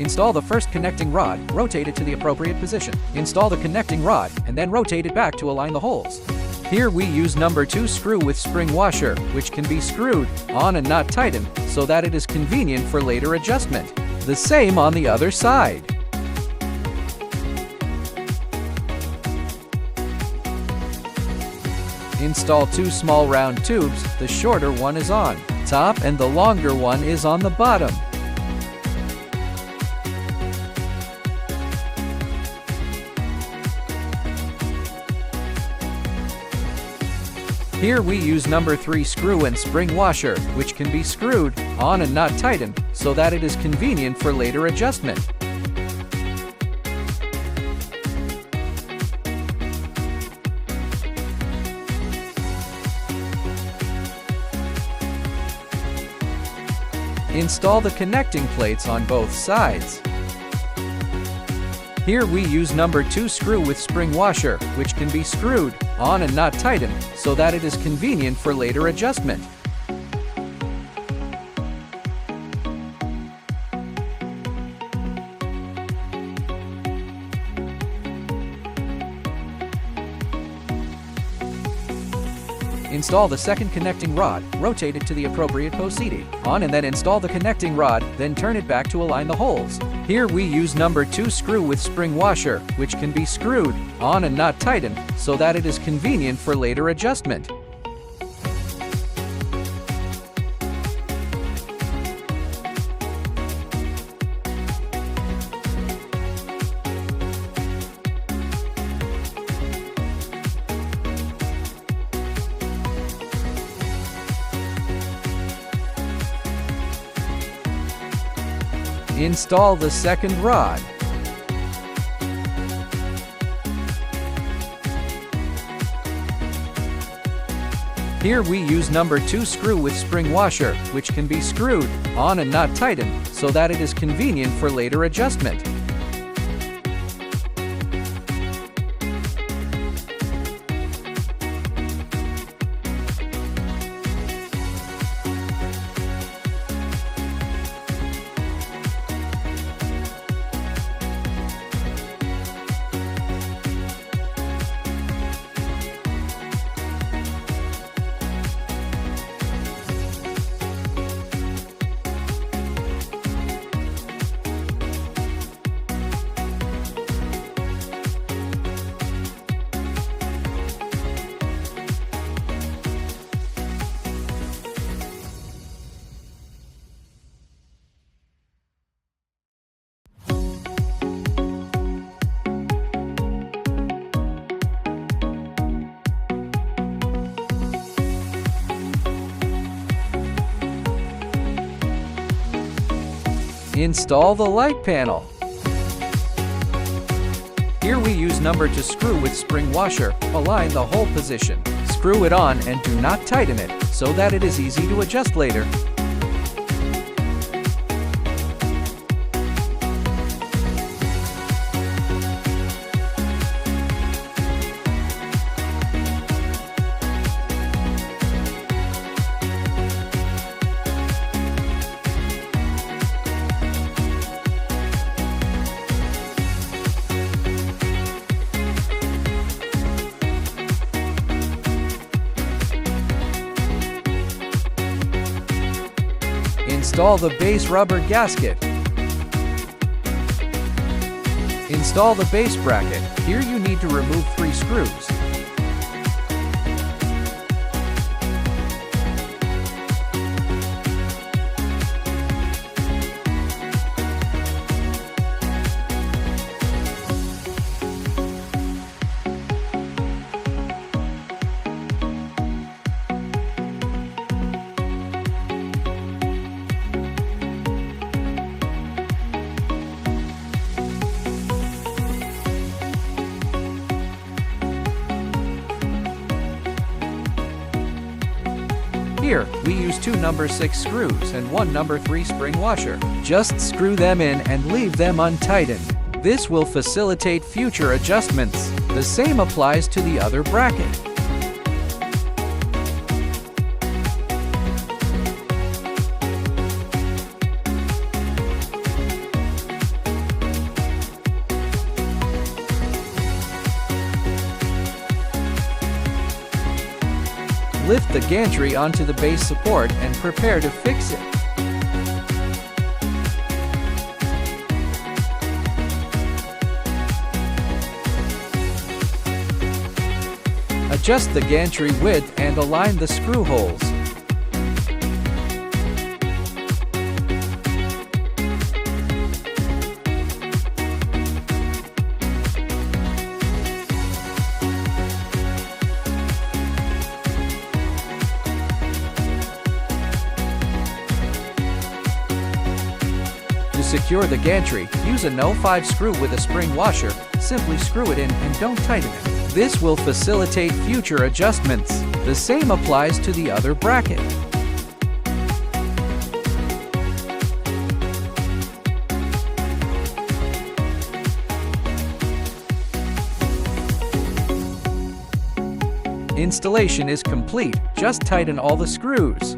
Install the first connecting rod, rotate it to the appropriate position. Install the connecting rod, and then rotate it back to align the holes. Here we use number 2 screw with spring washer, which can be screwed on and not tightened, so that it is convenient for later adjustment. The same on the other side. Install 2 small round tubes, the shorter one is on top and the longer one is on the bottom. Here we use number 3 screw and spring washer, which can be screwed on and not tightened, so that it is convenient for later adjustment. Install the connecting plates on both sides. Here we use number 2 screw with spring washer, which can be screwed on and not tightened, so that it is convenient for later adjustment. Install the second connecting rod, rotate it to the appropriate position on, and then install the connecting rod, then turn it back to align the holes. Here we use number 2 screw with spring washer, which can be screwed on and not tightened, so that it is convenient for later adjustment. Install the second rod. Here we use number 2 screw with spring washer, which can be screwed on and not tightened, so that it is convenient for later adjustment. Install the light panel. Here we use number 2 screw with spring washer, align the hole position. Screw it on and do not tighten it, so that it is easy to adjust later. Install the base rubber gasket. Install the base bracket. Here you need to remove 3 screws. Here, we use 2 number 6 screws and 1 number 3 spring washer. Just screw them in and leave them untightened. This will facilitate future adjustments. The same applies to the other bracket. Lift the gantry onto the base support and prepare to fix it. Adjust the gantry width and align the screw holes. To secure the gantry, use a No-5 screw with a spring washer. Simply screw it in and don't tighten it. This will facilitate future adjustments. The same applies to the other bracket. Installation is complete. Just tighten all the screws.